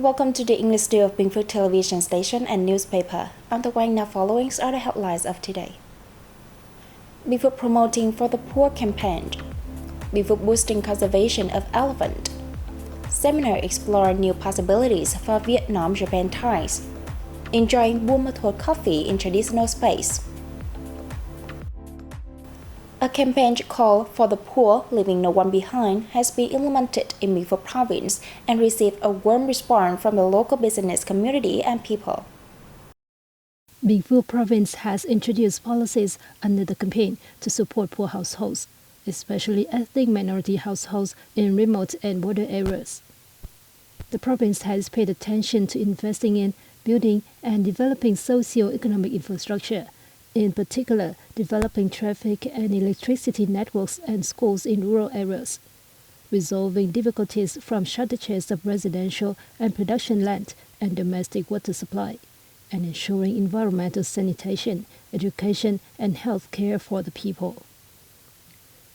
Welcome to the English Day of Bình Phước television station and newspaper. On the line now following are the headlines of today. Bình Phước promoting for the poor campaign. Bình Phước boosting conservation of elephant. Seminar explore new possibilities for Vietnam-Japan ties. Enjoying warm method coffee in traditional space. A campaign called for the poor, leaving no one behind, has been implemented in Bình Phước province and received a warm response from the local business community and people. Bình Phước province has introduced policies under the campaign to support poor households, especially ethnic minority households in remote and border areas. The province has paid attention to investing in, building, and developing socio-economic infrastructure, in particular developing traffic and electricity networks and schools in rural areas, resolving difficulties from shortages of residential and production land and domestic water supply, and ensuring environmental sanitation, education, and health care for the people.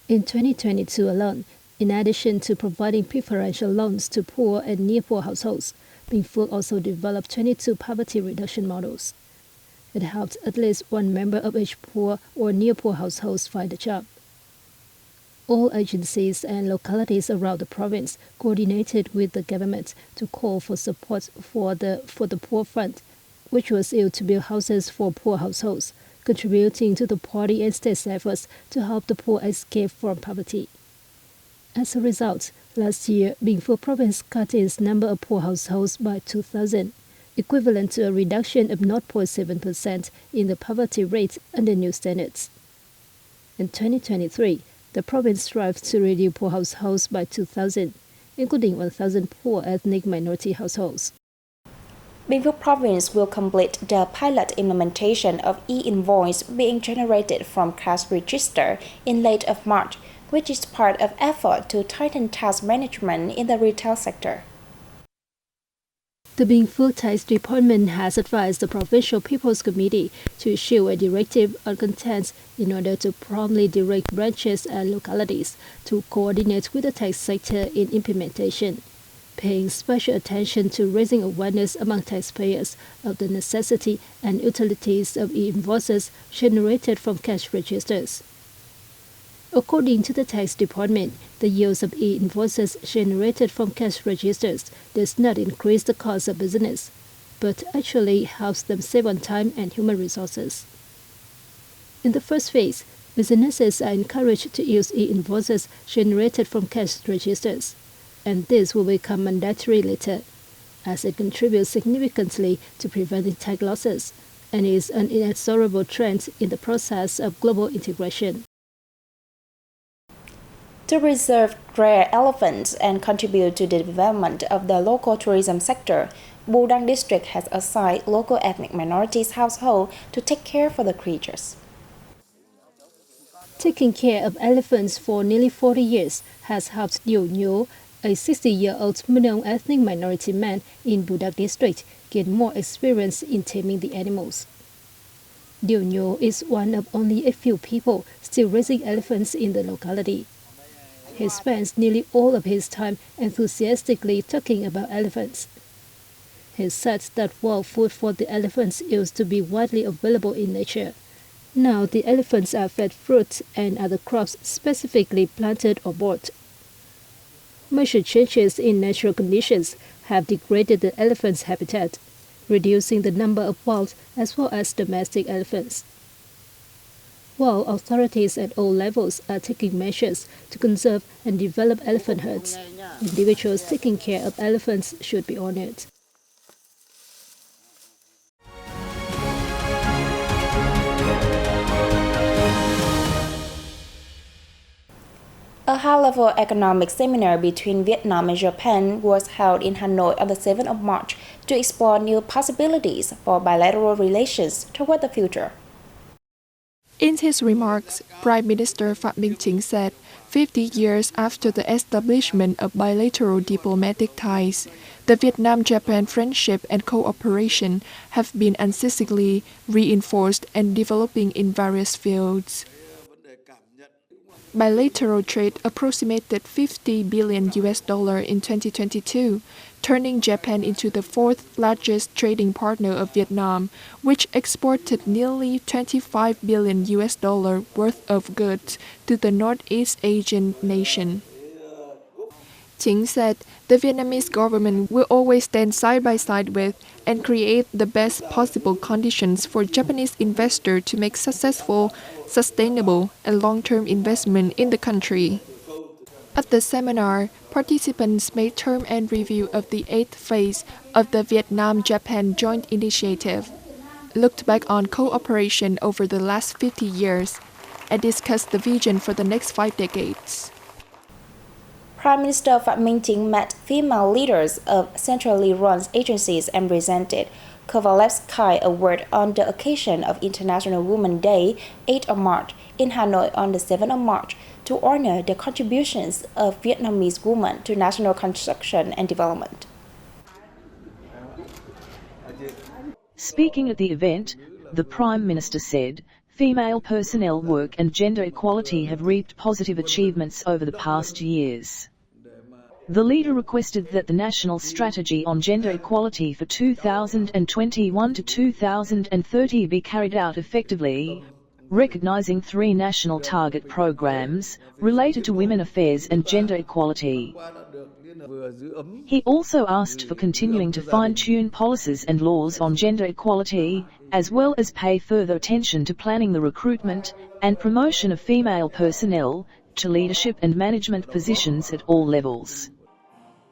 In 2022 alone, in addition to providing preferential loans to poor and near-poor households, Bình Phước also developed 22 poverty reduction models. It helped at least one member of each poor or near-poor households find a job. All agencies and localities around the province coordinated with the government to call for support for the Poor Fund, which was able to build houses for poor households, contributing to the party and state's efforts to help the poor escape from poverty. As a result, last year, Bình Phước province cut its number of poor households by 2,000, equivalent to a reduction of 0.7% in the poverty rate under new standards. In 2023, the province strives to reduce poor households by 2,000, including 1,000 poor ethnic minority households. Bình Phước province will complete the pilot implementation of e-invoice being generated from cash register in late of March, which is part of effort to tighten tax management in the retail sector. The Bình Phước Tax Department has advised the Provincial People's Committee to issue a directive on contents in order to promptly direct branches and localities to coordinate with the tax sector in implementation, paying special attention to raising awareness among taxpayers of the necessity and utilities of e-invoices generated from cash registers. According to the Tax Department, the use of e-invoices generated from cash registers does not increase the cost of business, but actually helps them save on time and human resources. In the first phase, businesses are encouraged to use e-invoices generated from cash registers, and this will become mandatory later, as it contributes significantly to preventing tax losses and is an inexorable trend in the process of global integration. To preserve rare elephants and contribute to the development of the local tourism sector, Đăng district has assigned local ethnic minorities households to take care for the creatures. Taking care of elephants for nearly 40 years has helped Đăng, a 60-year-old Mông ethnic minority man in Đăng district, gain more experience in taming the animals. Đăng is one of only a few people still raising elephants in the locality. He spends nearly all of his time enthusiastically talking about elephants. He said that while food for the elephants used to be widely available in nature, now the elephants are fed fruit and other crops specifically planted or bought. Major changes in natural conditions have degraded the elephant's habitat, reducing the number of wild as well as domestic elephants. While authorities at all levels are taking measures to conserve and develop elephant herds, individuals taking care of elephants should be honored. A high-level economic seminar between Vietnam and Japan was held in Hanoi on the 7th of March to explore new possibilities for bilateral relations toward the future. In his remarks, Prime Minister Phạm Minh Chính said, 50 years after the establishment of bilateral diplomatic ties, the Vietnam-Japan friendship and cooperation have been unceasingly reinforced and developing in various fields. Bilateral trade approximated $50 billion in 2022, turning Japan into the fourth largest trading partner of Vietnam, which exported nearly $25 billion worth of goods to the Northeast Asian nation. Chính said the Vietnamese government will always stand side by side with and create the best possible conditions for Japanese investors to make successful, sustainable, and long-term investment in the country. At the seminar, participants made term-end review of the 8th phase of the Vietnam-Japan Joint Initiative, looked back on cooperation over the last 50 years, and discussed the vision for the next 5 decades. Prime Minister Phạm Minh Chính met female leaders of centrally run agencies and presented Kovalevsky Award on the occasion of International Women's Day, 8th of March, in Hanoi on the 7th of March, to honor the contributions of Vietnamese women to national construction and development. Speaking at the event, the Prime Minister said, female personnel work and gender equality have reaped positive achievements over the past years. The leader requested that the National Strategy on Gender Equality for 2021 to 2030 be carried out effectively, recognizing 3 national target programs related to women affairs and gender equality. He also asked for continuing to fine-tune policies and laws on gender equality, as well as pay further attention to planning the recruitment and promotion of female personnel to leadership and management positions at all levels.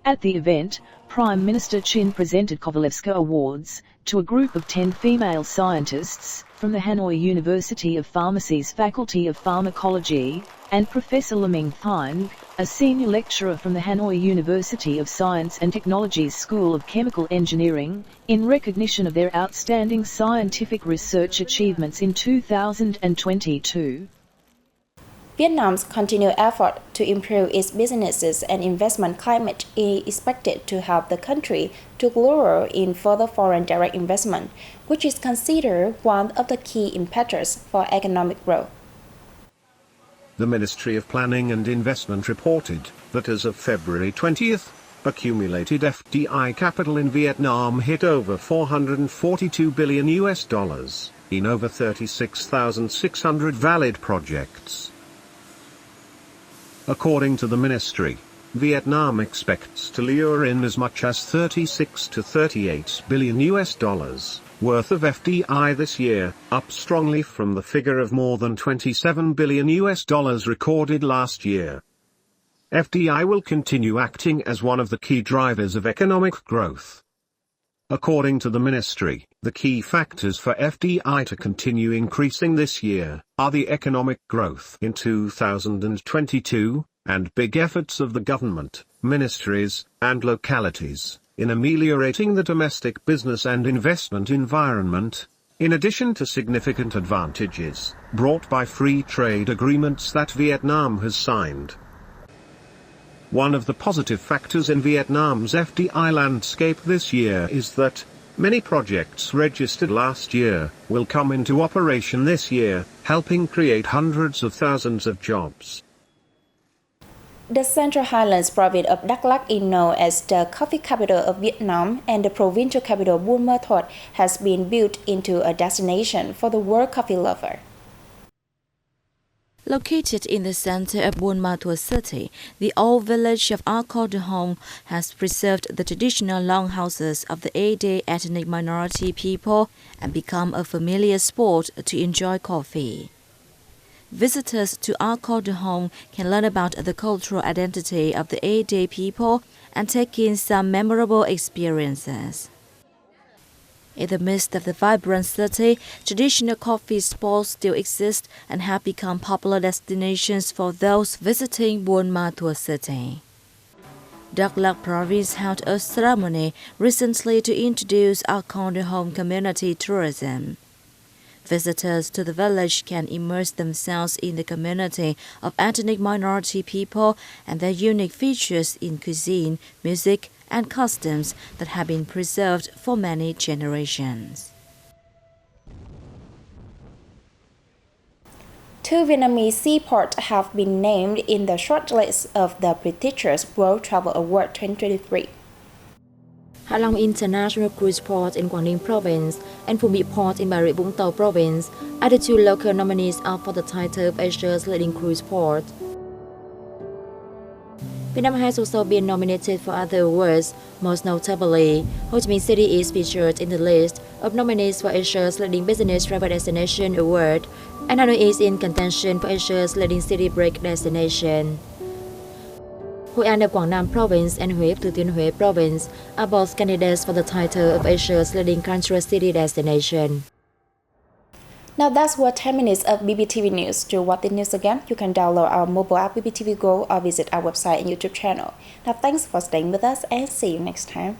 At the event, Prime Minister Chin presented Kovalevsky Awards to a group of 10 female scientists from the Hanoi University of Pharmacy's Faculty of Pharmacology, and Professor Laming Thien, a senior lecturer from the Hanoi University of Science and Technology's School of Chemical Engineering, in recognition of their outstanding scientific research achievements in 2022. Vietnam's continued effort to improve its businesses and investment climate is expected to help the country to lure in further foreign direct investment, which is considered one of the key impetus for economic growth. The Ministry of Planning and Investment reported that as of February 20th, accumulated FDI capital in Vietnam hit over $442 billion in over 36,600 valid projects. According to the ministry, Vietnam expects to lure in as much as $36 to $38 billion worth of FDI this year, up strongly from the figure of more than $27 billion recorded last year. FDI will continue acting as one of the key drivers of economic growth. According to the ministry, the key factors for FDI to continue increasing this year are the economic growth in 2022, and big efforts of the government, ministries, and localities in ameliorating the domestic business and investment environment, in addition to significant advantages brought by free trade agreements that Vietnam has signed. One of the positive factors in Vietnam's FDI landscape this year is that many projects registered last year will come into operation this year, helping create hundreds of thousands of jobs. The Central Highlands province of Đắk Lắk is known as the coffee capital of Vietnam, and the provincial capital Buôn Ma Thuột has been built into a destination for the world coffee lover. Located in the center of Buôn Ma Thuột city, the old village of Accord de Home has preserved the traditional longhouses of the A-Day ethnic minority people and become a familiar spot to enjoy coffee. Visitors to Accord de Home can learn about the cultural identity of the A-Day people and take in some memorable experiences. In the midst of the vibrant city, traditional coffee spots still exist and have become popular destinations for those visiting Buôn Ma Thuột city. Đắk Lắk province held a ceremony recently to introduce Accord de Home community tourism. Visitors to the village can immerse themselves in the community of ethnic minority people and their unique features in cuisine, music, and customs that have been preserved for many generations. 2 Vietnamese seaports have been named in the shortlist of the British World Travel Award 2023. Hạ Long International Cruise Port in Quảng Ninh Province and Phú Mỹ Port in Bà Rịa Vũng Tàu Province are the 2 local nominees up for the title of Asia's leading cruise port. Vietnam has also been nominated for other awards. Most notably, Ho Chi Minh City is featured in the list of nominees for Asia's leading business travel destination award, and Hanoi is in contention for Asia's leading city break destination. Hội An of Quảng Nam Province and Huế Thừa Thiên Huế Province are both candidates for the title of Asia's leading country city destination. Now that's what 10 minutes of BPTV News. To watch the news again, you can download our mobile app BPTV Go or visit our website and YouTube channel. Now thanks for staying with us and see you next time.